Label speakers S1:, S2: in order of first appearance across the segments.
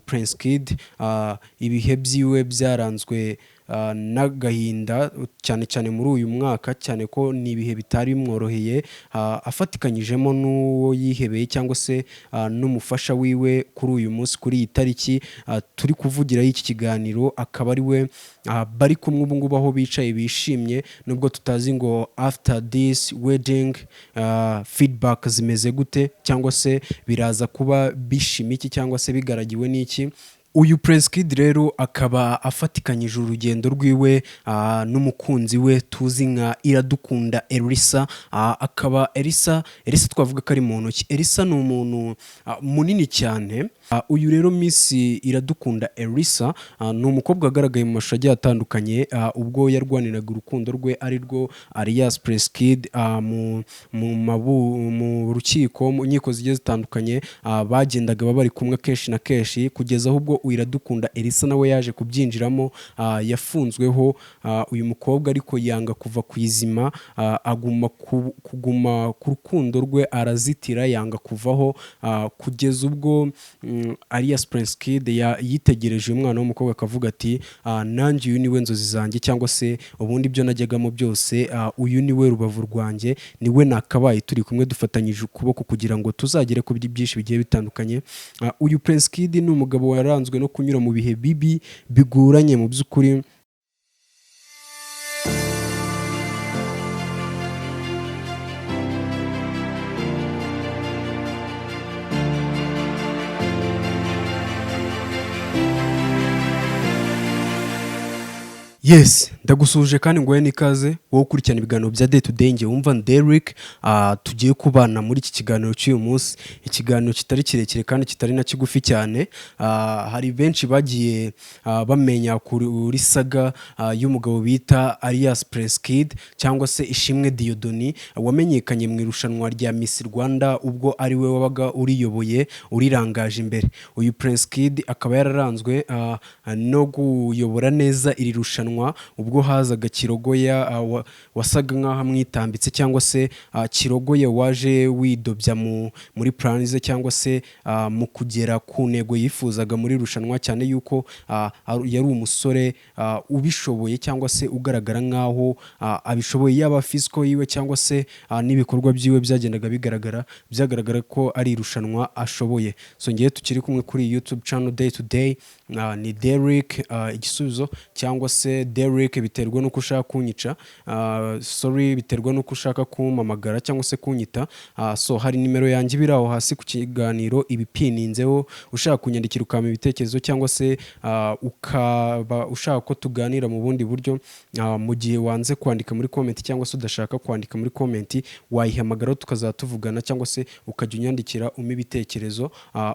S1: Prince Kid ibihe byiwe byaranzwe n'agahinda cyane cyane muri uyu mwaka, cyane ko ni ibihe bitari bimworoheye, afatikanyijemo n'uwo yihebeye cyangwa se n'umufasha wiwe kuri uyu munsi, kuri iyi tariki turi kuvugiraho iki kiganiro, akaba ari we bari kumwe ubu ngubu aho bicaye bishimye, nubwo tutazi ngo after this wedding feedback zimeze gute, cyangwa se biraza kuba bishima iki cyangwa se bigaragiwe n'iki. Uyu Prince Kid rero akaba afatikanyije urugendo rwiwe n'umukunzi we tuzi nka Iradukunda Elsa. Akaba Elsa twavuga ko ari mu ntoki. Elsa ni umuntu munini cyane. Uyu rero Miss Iradukunda Elsa ni umukobwa wagaragaye mu mashusho agiye atandukanye ubwo yarwaniraga urukundo rwe ari rwo alias Prince Kid mu rukiko, mu nkiko zigiye zitandukanye, bagendaga bari kumwe kenshi na kenshi, kugeza ahubwo Iradukunda Elsa nawe yaje kubyinjiramo, yafunzweho. Uyu mukobwa ariko yanga kuva ku izima, kuguma ku rukundo rwe, arazitira, yanga kuvaho, kugeza ubwo alias Prince Kid yitegereje uyu mwana w'umukobwa akavuga ati nanjye uyu niwe nzozi zanjye, cyangwa se ubundi ibyo najyagamo byose, uyu niwe rubavu rwanjye, niwe nakabaye turi kumwe dufatanyije ukuboko kugira ngo tuzagere ku byinshi bigiye bitandukanye. Uyu Prince Kid ni umugabo waranzwe no kunyura mu bihe bibi bigoranye mu by'ukuri. Yes, ndagusuje kandi ngoye nikaze wowe ukurikirana ibiganiro bya day to day. Nge wumva Derek, tugiye kubana muri iki kiganiro cy'uyu munsi, ikiganiro kitari kirekire kandi kitari na kigufi cyane. Hari benshi bagiye bamenya kuri saga y'umugabo bita alias Prince Kid cyangwa se Ishimwe Dieudonné, wamenyekanye mu irushanwa rya Miss Rwanda ubwo ari we wabaga uriyoboye, urirangaje imbere. Uyu Prince Kid akaba yararanzwe no kuyobora neza iri rushanwa ubwo hazaga Kirogoya wasaga nk'aho amwitambitse, cyangwa se Kirogoya waje widobya muri plans ze, cyangwa se mu kugera ku ntego yifuzaga muri rushanwa, cyane yuko yari umusore ubishoboye cyangwa se ugaragara nk'aho abishoboye, yaba physical yiwe cyangwa se n'ibikorwa byiwe byagendaga byagaragara ko ari irushanwa ashoboye. So ngiye tukiri kumwe kuri YouTube channel day to day, ni Derek igisubizo, cyangwa se Derek biterwa nuko ushaka kunyica, biterwa nuko ushaka kumpamagara cyangwa se kunyita. So hari nimero yanjye biraho hasi ku kiganiro ibipininzeho, ushaka kunyandikira ukama ibitekerezo, cyangwa se ukaba ushaka ko tuganira mu bundi buryo. Mu gihe wanze kwandika muri comment cyangwa se udashaka kwandika muri comment, wayihamagara tukazatuvugana, cyangwa se ukajya unyandikira ibitekerezo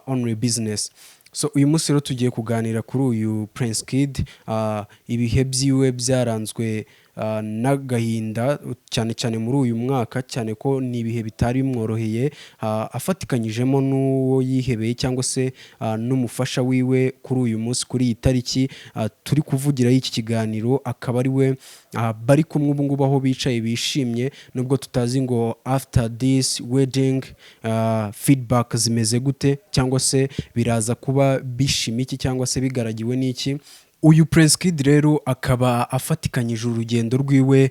S1: on business. So uyu munsi rero tugiye kuganira kuri uyu Prince Kid, ibihe byiwe byaranzwe n'agahinda cyane cyane muri uyu mwaka, cyane ko ni ibihe bitari bimworoheye, afatikanyijemo n'uwo yihebeye cyangwa se n'umufasha wiwe kuri uyu munsi, kuri iyi tariki turi kuvugiraho iki kiganiro, akaba ari we bari kumwe ubu ngubu aho bicaye bishimye, nubwo tutazi ngo after this wedding feedback zimeze gute, cyangwa se biraza kuba bishima iki cyangwa se bigaragiwe n'iki. Uyu Prince Kid rero akaba afatikanyije urugendo rwiwe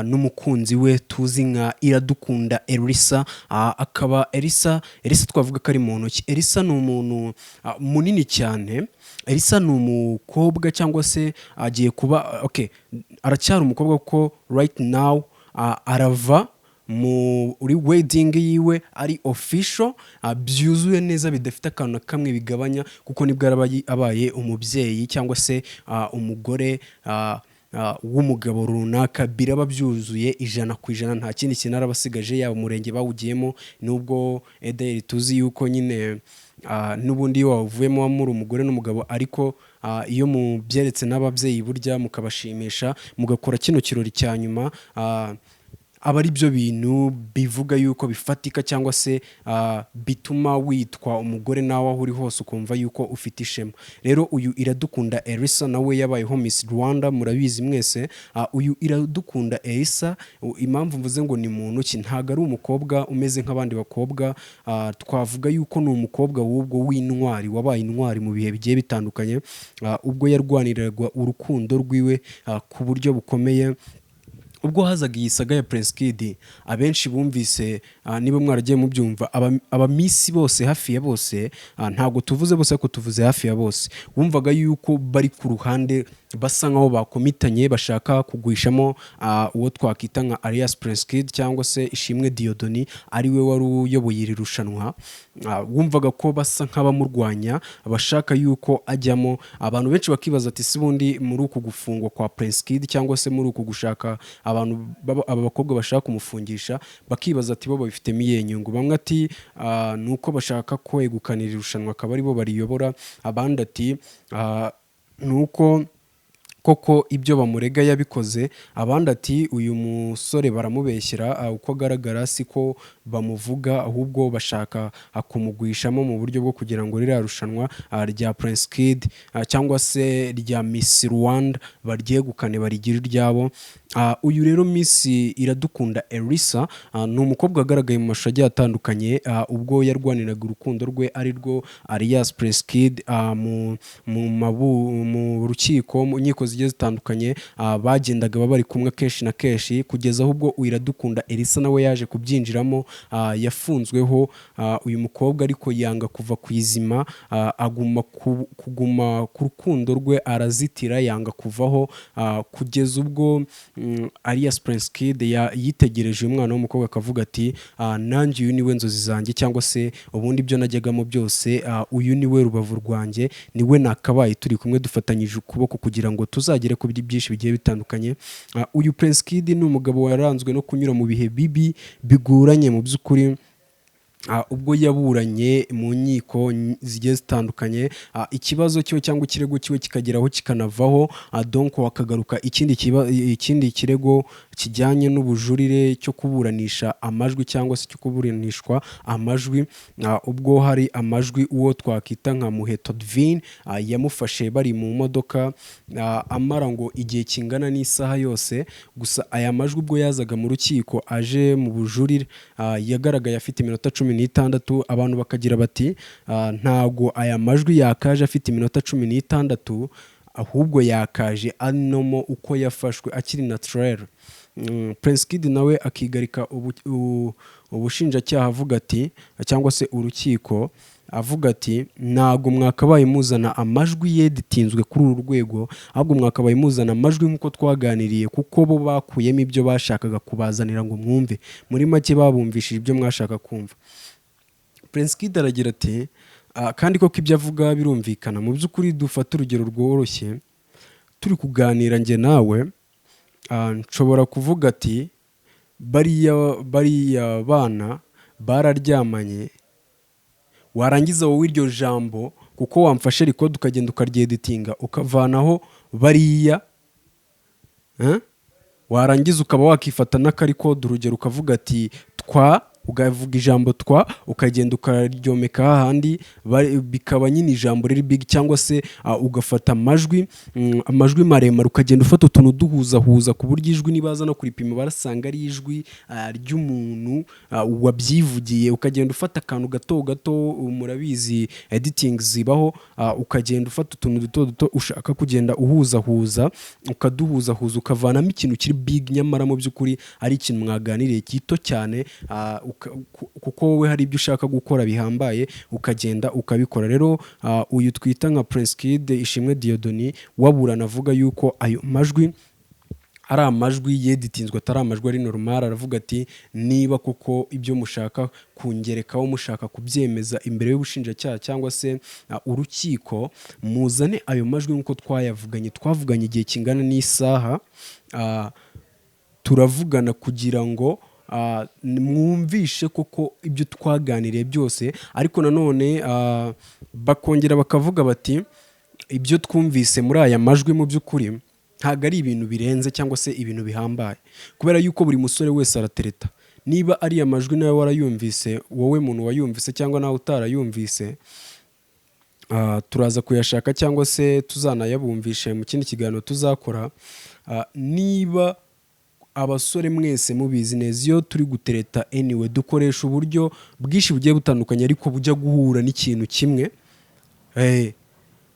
S1: n'umukunzi we tuzi nka Iradukunda Elsa. Akaba Elsa twavuga ko ari mu ntoki. Elsa ni umuntu munini cyane. Elsa ni umukobwa, cyangwa se agiye kuba aracyari umukobwa kuko right now arava muri wedding yiwe ari official, byuzuye neza bidafite akantu na kamwe bigabanya, kuko nibwo abaye umubyeyi cyangwa se umugore w'umugabo runaka, biraba byuzuye 100%, nta kindi kintu arabasigaje, yaba umurenge bawugiyemo, nubwo ederi tuzi yuko nyine nubundi iyo wavuyemo muri umugore n'umugabo, ariko iyo mubyeretse n'ababyeyi burya mukabashimisha, mugakora kino kirori cya nyuma, aba ari byo bintu bivuga yuko bifatika cyangwa se bituma witwa umugore nawe aho uri hose ukumva yuko ufite ishema. Rero uyu Iradukunda Elsa nawe yabayeho Miss Rwanda, murabizi mwese. Uyu Iradukunda Elsa, impamvu mvuze ngo ni muntu ki, ntago ari umukobwa umeze nk'abandi bakobwa. Twavuga yuko ni umukobwa w'ubwo w'intwari, wabaye intwari mu bihe bigiye bitandukanye, ubwo yarwaniraga urukundo rwiwe ku buryo bukomeye. Ubwo hazaga iyi saga ya Prince Kid, abenshi bumvise, niba mwaragiye mubyumva, abamisi bose hafi ya bose, ntabwo tuvuze bose ariko tuvuze hafi ya bose, bumvaga yuko bari ku ruhande basa nkaho bakomitanye bashaka kugwishamo uwo twakita nka alias Prince Kid cyangwa se Ishimwe Diodoni, ari we wari uyoboye iri rushanwa. Wumvaga ko basa nk'abamurwanya bashaka yuko ajyamo. Abantu benshi bakibaza ati si bundi muri uku gufungwa kwa Prince Kid cyangwa se muri uku gushaka abantu aba bakobwa bashaka kumufungisha, bakibaza ati bo babifitemo iyihe nyungu? Bamwe ati nuko bashaka kwegukanira irushanwa akaba ari bo bariyobora, abandi ati nuko koko ibyo bamurega yabikoze, abandi ati uyu musore baramubeshyera, uko agaragara siko bamuvuga, ahubwo bashaka kumugwishamo mu buryo bwo kugira ngo ririya rushanwa rya Prince Kid cyangwa se rya Miss Rwanda baryegukane barigire iryabo. Uyu rero Miss Iradukunda Elsa ni umukobwa wagaragaye mu mashusho agiye atandukanye, ubwo yarwaniraga urukundo rwe ari rwo alias Prince Kid, mu rukiko, mu nkiko zigiye zitandukanye, bagendaga bari kumwe kenshi na kenshi, kugeza ahubwo Iradukunda Elsa nawe yaje kubyinjiramo, yafunzweho. Uyu mukobwa ariko yanga kuva ku izima, aguma kuguma ku rukundo rwe, arazitira yanga kuvaho, kugeza ubwo alias Prince Kid yitegereje uyu mwana w'umukobwa akavuga ati nanjye uyu niwe nzozi zanjye, cyangwa se ubundi ibyo najyagamo byose, uyu niwe rubavu rwanjye, niwe nakabaye turi kumwe dufatanyije ukuboko kugira ngo tuzagere ku byinshi bigiye bitandukanye. Uyu Prince Kid ni umugabo waranzwe no kunyura mu bihe bibi bigoranye mu by'ukuri, ubwo yaburanye mu nkiko zigiye zitandukanye, ikibazo cyo cyangwa ikirego cyiwe kikageraho kikanavaho, donc wakagaruka ikindi kirego kijyanye n'ubujurire cyo kuburanisha amajwi cyangwa se cyo kuburanishwa amajwi, ubwo hari amajwi uwo twakita nka Muheto Divine yamufashe bari mu modoka, amara ngo igihe kingana n'isaha yose. Gusa aya majwi ubwo yazaga mu rukiko aje mu bujurire, yagaragaye afite iminota 16. Abantu bakagira bati ntago aya majwi yakaje afite iminota 16, ahubwo yakaje anomo uko yafashwe akiri natural. Prince Kid nawe akigarika ubushinjacyaha avuga ati, cyangwa se urukiko avuga ati ntago mwakabaye muzana amajwi yeditinzwe kuri uru rwego, ahubwo mwakabaye muzana amajwi nk'uko twaganiriye, kuko bo bakuyemo ibyo bashakaga kubazanira ngo mwumve, muri make babumvishije ibyo mwashaka kumva. Prince Kid aragira ati kandi koko ibyo avuga birumvikana. Mu by'ukuri dufata urugero rworoshye, turi kuganira njye nawe, nshobora kuvuga ati bariya bana bararyamanye, warangiza wowe iryo jambo kuko wamfashe record ukagenda ukaryeditinga ukavanaho bariya, warangiza ukaba wakifata n'akarikode, urugero ukavuga ati ukavuga ijambo ukagenda ukaryomeka hahandi bikaba nyine ijambo riri big, cyangwa se ugafata amajwi maremare ukagenda ufata utuntu duhuzahuza ku buryo ijwi nibaza no kuripima barasanga ari ijwi ry'umuntu wabyivugiye, ukagenda ufata akantu gato gato, murabizi editing zibaho, ukagenda ufata utuntu duto duto ushaka kugenda uhuzahuza, ukaduhuzahuza ukavanamo ikintu kiri big, nyamara mu by'ukuri ari ikintu mwaganiriye gito cyane, kuko wowe hari ibyo ushaka gukora bihambaye ukagenda ukabikora. Rero uyu twita nka Prince Kid Ishimwe Diodoni waburana avuga yuko ayo majwi ari amajwi yeditinzwe, atari amajwi ari normal. Aravuga ati niba kuko ibyo mushaka kungerekaho mushaka kubyemeza imbere y'ubushinjacyaha cyangwa se urukiko, muzane ayo majwi nk'uko twavuganye igihe kingana n'isaha, turavugana kugira ngo mwumvishe koko ibyo twaganiriye byose. Ariko nanone bakongera bakavuga bati ibyo twumvise muri aya majwi mu by'ukuri ntabwo ari ibintu birenze cyangwa se ibintu bihambaye, kubera yuko buri musore wese aratereta. Niba ariya majwi nawe warayumvise, wowe muntu wayumvise cyangwa nawe utarayumvise, turaza kuyashaka cyangwa se tuzanayabumvishe mu kindi kiganiro tuzakora. Niba abasore mwese mubizi neza, iyo turi gutereta anyway dukoresha uburyo bwinshi bugiye butandukanye ariko bujya guhura n'ikintu kimwe.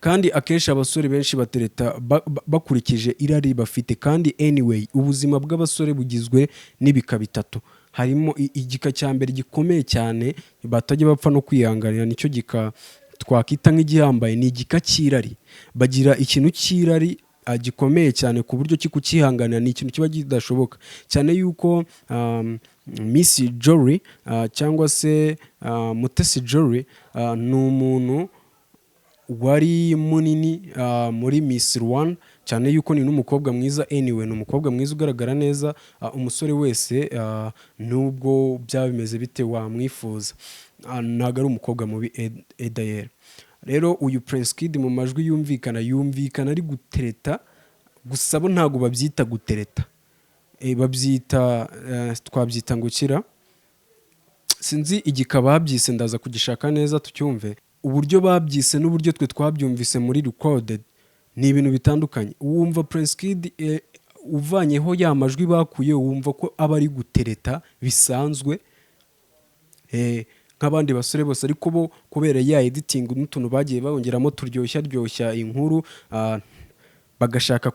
S1: Kandi akenshi abasore benshi batereta bakurikije irari bafite. Kandi anyway ubuzima bw'abasore bugizwe n'ibika bitatu. Harimo igika cya mbere gikomeye cyane batajya bapfa no kwihanganira, nicyo gika twakita nk'igihambaye, ni igika cy'irari. Bagira ikintu cy'irari gikomeye cyane ku buryo kukihanganira ni ikintu kiba kidashoboka cyane. Yuko Miss Jory cyangwa se Mutesi Jory ni umuntu wari munini muri Miss Rwanda, cyane yuko ni n'umukobwa mwiza. Anyway ni umukobwa mwiza ugaragara neza, umusore wese nubwo byaba bimeze bite wamwifuza, ntabwo ari umukobwa mubi edayeri. Rero uyu Prince Kid mu majwi yumvikana ari gutereta, gusa bo ntabwo babyita gutereta, babyita twabyita ngo kira, sinzi igika babyise, ndaza kugishaka neza tucyumve. Uburyo babyise n'uburyo twe twabyumvise muri recorded ni ibintu bitandukanye. Wumva Prince Kid uvanyeho ya majwi bakuye, wumva ko aba ari gutereta bisanzwe nk'abandi basore bose, ariko bo kubera ya editing n'utuntu bagiye bawongeramo turyoshya inkuru, bagashaka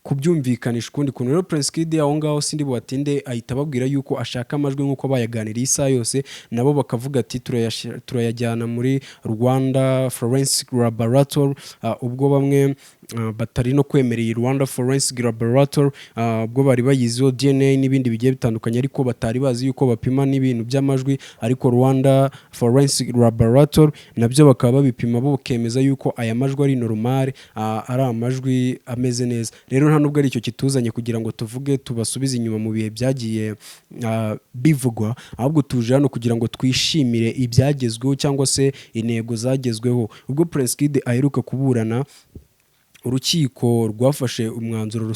S1: kubyumvikanisha ukundi kuntu. Rero Prince Kid aho ngaho sindi buhatinde, ahita babwira yuko ashaka amajwi nk'uko bayaganiriye isaha yose, nabo bakavuga ati turayajyana muri Rwanda Forensic Laboratory. Ubwo bamwe batari no kwemereye Rwanda Forensic Laboratory, ubwo bari bayiziho DNA n'ibindi bigiye bitandukanye, ariko batari bazi yuko bapima n'ibintu by'amajwi. Ariko Rwanda Forensic Laboratory nabyo bakaba babipima, bo bakemeza yuko aya majwi ari normal, ari amajwi ameze neza. Rero nta nubwo ari icyo kituzanye kugira ngo tuvuge tubasubize inyuma mu bihe byagiye bivugwa, ahubwo tuje hano kugira ngo twishimire ibyagezweho cyangwa se intego zagezweho. Ubwo Prince Kid aheruka kuburana, urukiko rwafashe umwanzuro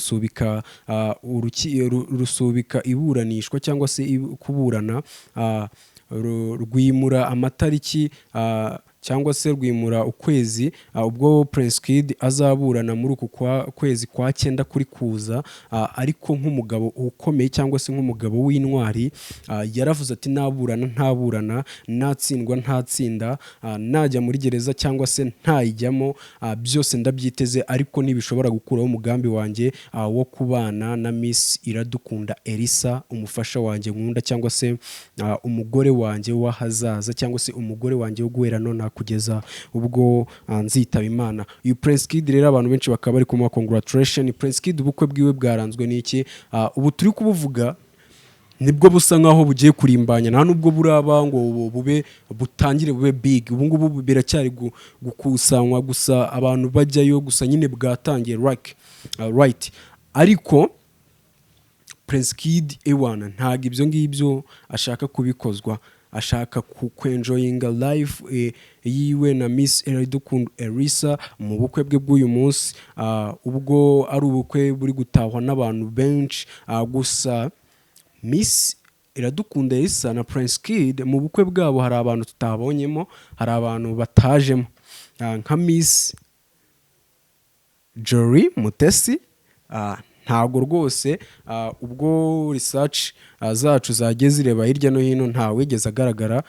S1: rusubika iburanishwa cyangwa se kuburana, rwimura amatariki cyangwa se rwimura ukwezi ubwo Prince Kid azaburana muri uku kwezi kwa 9 kuri kuza. Ariko nk'umugabo ukomeye cyangwa se nk'umugabo w'intwari, yaravuze ati ntaburana, natsindwa ntatsinda, najya muri gereza cyangwa se ntayijyamo, byose ndabyiteze, ariko nibishobora gukuraho umugambi wanjye wo kubana na Miss Iradukunda Elsa, umufasha wanjye nkunda cyangwa se umugore wanjye w'ahazaza cyangwa se umugore wanjye wo guhera none kugeza ubwo nzitaba Imana. Uyu Prince Kid rero abantu benshi bakaba bari kumuha congratulation. Prince Kid ubukwe bwiwe bwaranzwe n'iki? Ubu turi kubuvuga nibwo busa nkaho bugiye kurimbanya, nta nubwo buraba ngo butangire bube big. Ubu ngubu biracyari gukusanywa gusa, abantu bajyayo gusa, nyine bwatangiye right. Ariko Prince Kid ewana ntago ibyo ngibyo ashaka kubikozwa, ashaka kwenjoyinga life yiwe na Miss Iradukunda Elsa mu bukwe bwe bw'uyu munsi. Ubwo ari ubukwe buri gutahwa n'abantu benshi, gusa Miss Iradukunda Elsa na Prince Kid mu bukwe bwabo hari abantu tutabonyemo, hari abantu batajemo, nka Miss Jory Mutesi. Ntago rwose ubwo research zacu zagiye zireba hirya no hino ntawigeze agaragara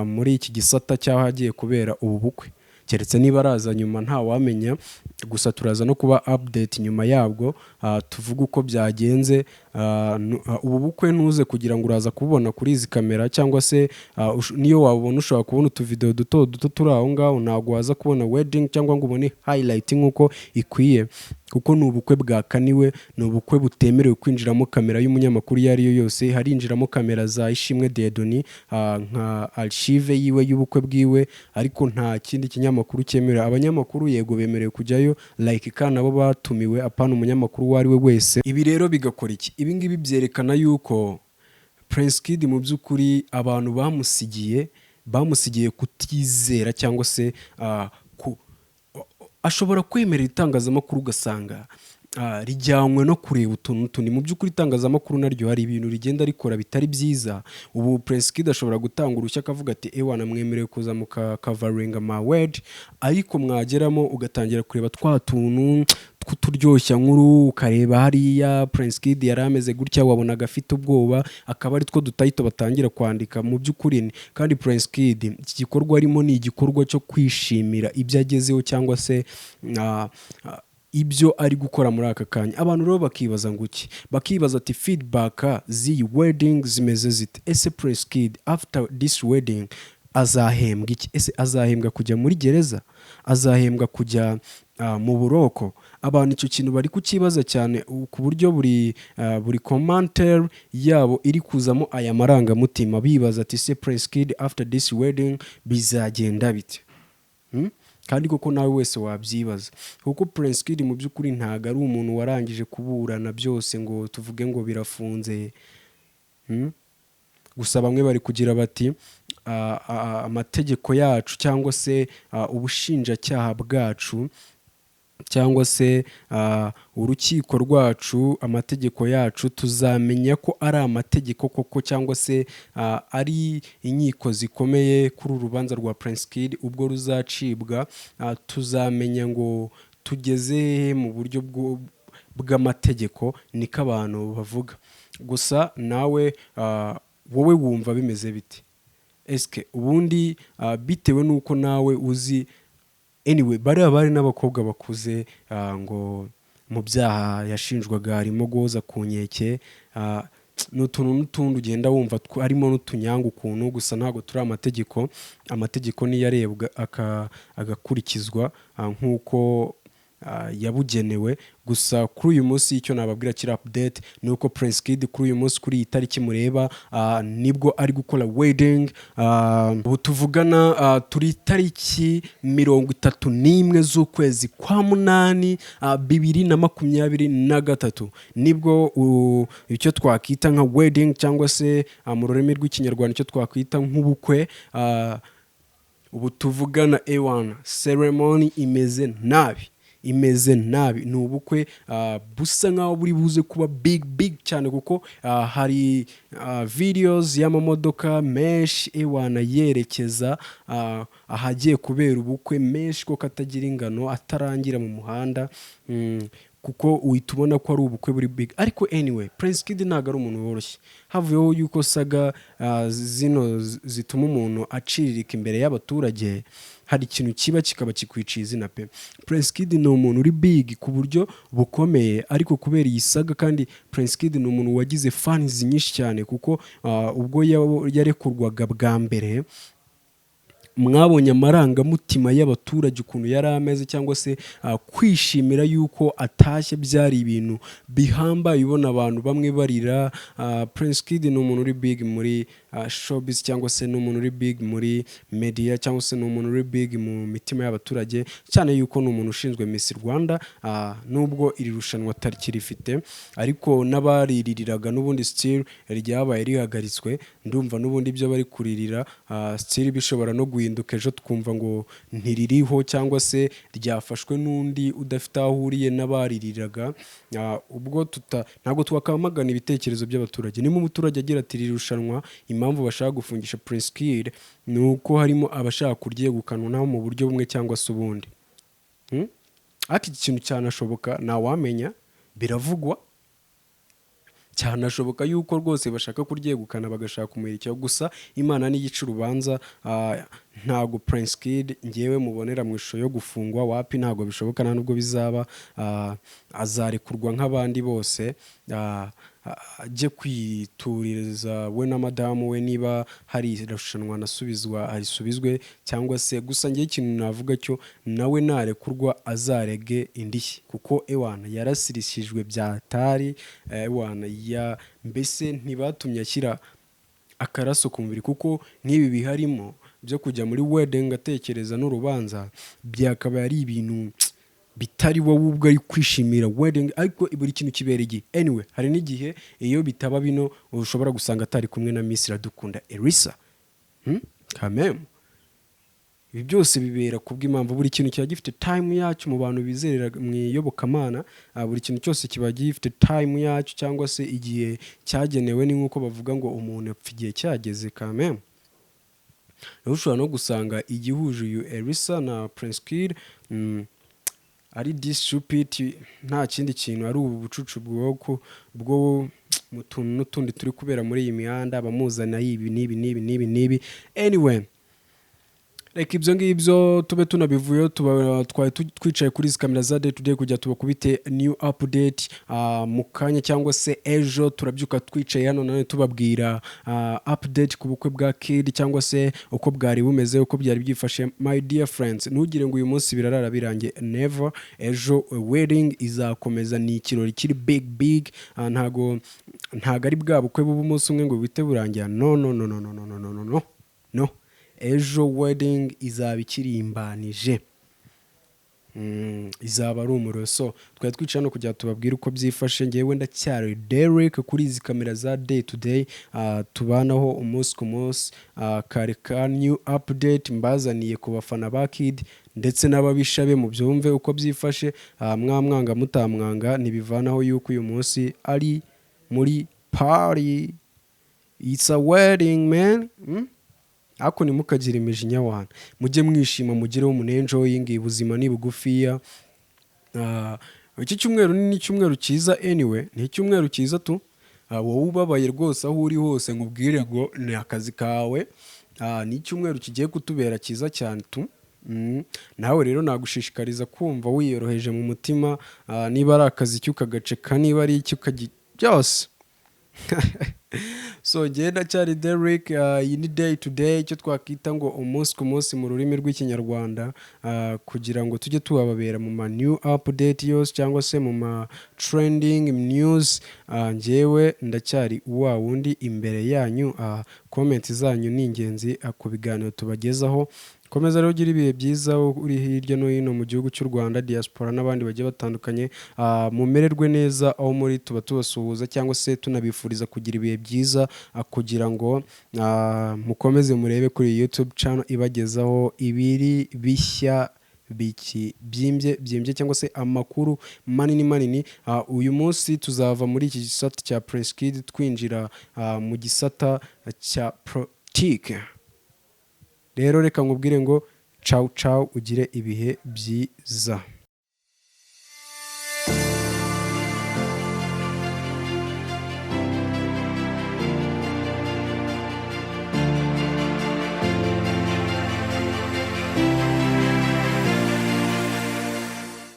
S1: muri iki gisata cyahagiye kubera ubu bukwe, keretse niba araza nyuma ntawamenya. Gusa turaza no kuba update nyuma yabwo, tuvuga uko byagenze. Ubu bukwe ntuze kugira ngo uraza kubona kuri izi kamera, cyangwa se niyo wabona ushobora kubona utuvideo duto turi aho ngaho, ntabwo waza kubona wedding cyangwa ngo ubone highlight nk'uko ikwiye, kuko ni ubukwe bwakaniwe, ni ubukwe butemerewe kwinjiramo kamera y'umunyamakuru iyo ari yo yose. Harinjiramo kamera za Ishimwe Diedoni nka archive yiwe y'ubukwe bwiwe, ariko nta kindi kinyamakuru cyemerewe. Abanyamakuru yego bemerewe kujyayo like kana bo batumiwe, apana umunyamakuru wari we wese. Ibi rero bigakora iki? Ibi ngibi byerekana yuko Prince Kid mu by'ukuri abantu bamusigiye kutizera, cyangwa se ashobora kwemerera itangazamakuru ugasanga rijyanywe no kureba utuntu tundi. Mu by'ukuri itangazamakuru naryo hari ibintu rigenda rikora bitari byiza. Ubu Prince Kid ashobora gutanga urushya akavuga ati ewana mwemerewe kuza mukakavaringa ma word, ariko mwageramo ugatangira kureba twa tuntu tw'uturyoshya nkuru, ukareba hariya Prince Kid yari ameze gutya, wabonaga afite ubwoba, akaba ari two dutahita batangira kwandika. Mu by'ukuri kandi Prince Kid iki gikorwa arimo ni igikorwa cyo kwishimira ibyo agezeho cyangwa se ibyo ari gukora muri aka kanya. Abantu rero bakibaza ngo iki, bakibaza ati feedback z'iyi wedding zimeze zite? Ese Prince Kid after this wedding azahembwa iki? Ese azahembwa kujya muri gereza? Azahembwa kujya mu buroko? Abantu icyo kintu bari kukibaza cyane, ku buryo buri commentaire yabo iri kuzamo aya marangamutima, bibaza ati se Prince Kid after this wedding bizagenda bite? Kandi koko nawe wese wabyibaza, kuko Prince Kid mu by'ukuri ntago ari umuntu warangije kuburana byose ngo tuvuge ngo birafunze. Gusa bamwe bari kugira bati amategeko yacu cyangwa se ubushinjacyaha bwacu cyangwa se urukiko rwacu, amategeko yacu tuzamenya ko ari amategeko koko cyangwa se ari inkiko zikomeye kuri urubanza rwa Prince Kid. Ubwo ruzacibwa tuzamenya ngo tugeze mu buryo bw'amategeko, niko abantu bavuga. Gusa nawe wowe wumva bimeze bite? Eske ubundi bitewe nuko nawe uzi anyway bari n'abakobwa bakuze ngo mu byaha yashinjwaga harimo guhoza ku nkeke, n'utuntu n'utundi ugenda wumva harimo n'utunyanga ukuntu. Gusa ntabwo turi amategeko niyo arebwa agakurikizwa nk'uko yabugenewe. Gusa kuri uyu munsi icyo nababwira kiri update ni uko Prince Kid kuri uyu munsi, kuri iyi tariki mureba, nibwo ari gukora wedding. Ubu tuvugana turi tariki 31 z'ukwezi kwa munani 2023, nibwo icyo twakwita nka wedding cyangwa se mu rurimi rw'ikinyarwanda icyo twakwita nk'ubukwe. Ubu tuvugana ewana ceremony imeze nabi. Ni ubukwe busa nkaho buri buze kuba big cyane, kuko hari videos y'amamodoka menshi ewana yerekeza ahagiye kubera ubukwe, menshi ko katagira ingano, atarangira mu muhanda, kuko uhita ubona ko ari ubukwe buri big. Ariko anyway Prince Kid ntabwo ari umuntu woroshye. Havuyeho yuko saga zino zituma umuntu aciririka imbere y'abaturage, hari ikintu kiba kikaba kikwiciye izina pe. Prince Kid ni umuntu uri big ku buryo bukomeye, ariko kubera iyi saga, kandi Prince Kid ni umuntu wagize fans nyinshi cyane, kuko ubwo yarekurwaga bwa mbere mwabonye amarangamutima y'abaturage ukuntu yari ameze, cyangwa se kwishimira yuko atashye, byari ibintu bihambaye. ubona abantu bamwe barira. Prince Kid ni umuntu uri big muri showbiz, cyangwa se ni umuntu uri big muri media, cyangwa se ni umuntu uri big mu mitima y'abaturage, cyane yuko ni umuntu ushinzwe Miss Rwanda. Nubwo iri rushanwa rifite, ariko n'abariririraga n'ubundi still ryabaye rihagaritswe. Ndumva n'ubundi ibyo bari kuririra still bishobora no guhinduka ejo twumva ngo ntiririho, cyangwa se ryafashwe n'undi udafite aho ahuriye n'abaririraga. Ubwo ntabwo twakamagana ibitekerezo by'abaturage. Niba umuturage agira ati iri rushanwa impamvu bashaka gufungisha Prince Kid ni uko harimo abashaka kuryegukanwa naho mu buryo bumwe cyangwa se ubundi. Ariko iki kintu cyanashoboka, ntawamenya, biravugwa, cyanashoboka yuko rwose bashaka kuryegukana bagashaka kumwerekeraho. Gusa Imana niyica urubanza. Ntago Prince Kid ngewe mubonera mu ishusho yo gufungwa, wapi, ntago bishoboka, nta nubwo bizaba. Azarekurwa nk'abandi bose, ajye kwituriza we na madamu we, niba hari irushanwa nasubizwa arisubizwe, cyangwa se. Gusa ngewe ikintu navuga cyo, nawe narekurwa azarege indishyi, kuko ewana yarasirishijwe byatari. Ewana mbese ntibatumye ashyira akaraso ku mubiri, kuko nk'ibi biharimo byo kujya muri wedding atekereza n'urubanza, byakaba ari ibintu bitari wowe ubwo ari kwishimira wedding, ariko buri kintu kibera igihe. Anyway hari n'igihe iyo bitaba bino ushobora gusanga atari kumwe na Miss Iradukunda Elsa. Kameme ibi byose bibera kubw'impamvu buri kintu kiba gifite time yacyo mu bantu bizerera mu iyobokamana. Buri kintu cyose kiba gifite time yacyo cyangwa se igihe cyagenewe. Ni nk'uko bavuga ngo umuntu apfa igihe cyageze kameme. Rero ushobora no gusanga igihuje uyu Elsa na Prince Kid ari disupiti, nta kindi kintu ari ubu bucucu bwo mu tuntu n'utundi turi kubera muri iyi mihanda, bamuzana ibi n'ibi. Anyway, reka ibyo ngibyo tube tunabivuyeho. Twari twicaye kuri izi kamera za day to day kujya tubakubite new update mu kanya cyangwa se ejo. Turabyuka twicaye hano none tubabwira update ku bukwe bwa Kid cyangwa se uko bwari bumeze, uko byari byifashe. My dear friends, ntugire ngo uyu munsi birarara birangiye, never. Ejo wedding izakomeza, ni ikirori kiri big. Ntago ari bwa bukwe b'umunsi umwe ngo bite burangira. No. Ejo wedding izaba ikirimbanije, izaba ari umuroso. Twari twicaye no kujya tubabwira uko byifashe. Ngewe ndacyari Derek kuri izi kamera za day to day, tubanaho umunsi ku munsi. Kare ka new update mbazaniye ku bafana ba Kid ndetse n'ababisha be, mu byumve uko byifashe. Mwamwanga mutamwanga ntibivanaho yuko uyu munsi ari muri party. It's a wedding man. Ako nimukagire imijinya wana, mujye mwishima, mugireho umunenjoying. Ubuzima ni bugufiya. Iki cyumweru ni icyumweru cyiza. Anyway, ni icyumweru cyiza tu. Wowe ubabaye rwose aho uri hose, nkubwire ngo ni akazi kawe. Ni icyumweru kigiye kutubera cyiza cyane tu. Nawe rero nagushishikariza kumva wiyoroheje mu mutima. Niba ari akazi cy'ukagaceka, niba ari iki byose. So genda cyari Derek. Iyi ni day to day, icyo twakita ngo umunsi ku munsi mu rurimi rw'ikinyarwanda, kugira ngo tujye tubababera mu ma new update yose cyangwa se mu ma trending news. Njyewe ndacyari wa wundi imbere yanyu. Comment zanyu ni ingenzi ku biganiro tubagezaho. Komeza rero ugira ibihe byiza uri hirya no hino mu gihugu cy'u Rwanda, diaspora n'abandi bagiye batandukanye. Mumererwe neza aho muri, tuba tubasuhuza cyangwa se tunabifuriza kugira ibihe byiza, kugira ngo mukomeze murebe kuri YouTube channel ibagezaho ibiri bishya byimbye cyangwa se amakuru manini. Uyu munsi tuzava muri iki gisata cya Prince Kid twinjira mu gisata cya politique. Rero reka nkubwire ngo ciao ugire ibihe byiza.